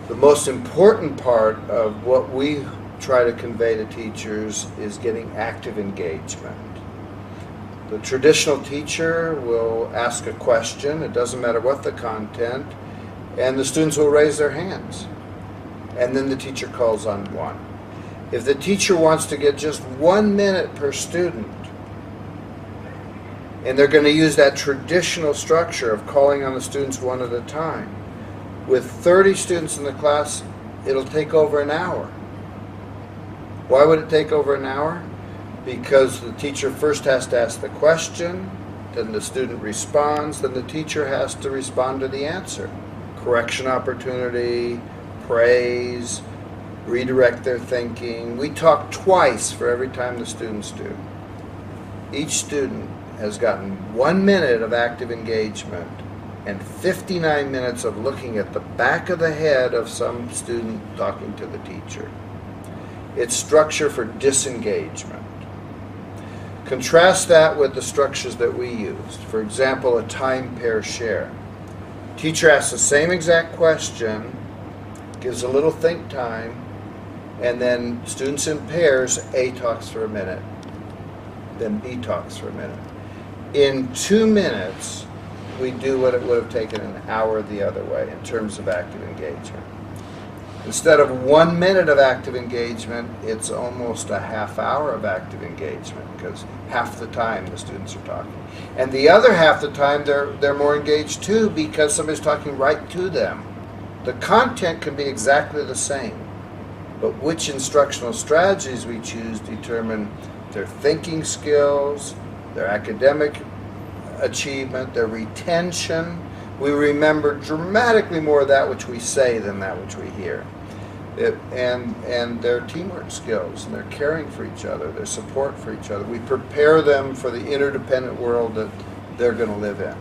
The most important part of what we try to convey to teachers is getting active engagement. The traditional teacher will ask a question, it doesn't matter what the content, and the students will raise their hands. And then the teacher calls on one. If the teacher wants to get just 1 minute per student, and they're going to use that traditional structure of calling on the students one at a time, with 30 students in the class, it'll take over an hour. Why would it take over an hour? Because the teacher first has to ask the question, then the student responds, then the teacher has to respond to the answer. Correction opportunity, praise, redirect their thinking. We talk twice for every time the students do. Each student has gotten 1 minute of active engagement and 59 minutes of looking at the back of the head of some student talking to the teacher. It's structure for disengagement. Contrast that with the structures that we used. For example, a time pair share. Teacher asks the same exact question, gives a little think time, and then students in pairs, A talks for a minute, then B talks for a minute. In 2 minutes, we do what it would have taken an hour the other way in terms of active engagement. Instead of 1 minute of active engagement, it's almost a half hour of active engagement, because half the time the students are talking. And the other half the time they're more engaged too, because somebody's talking right to them. The content can be exactly the same, but which instructional strategies we choose determine their thinking skills, their academic achievement, their retention. We remember dramatically more of that which we say than that which we hear. And their teamwork skills, and their caring for each other, their support for each other. We prepare them for the interdependent world that they're going to live in.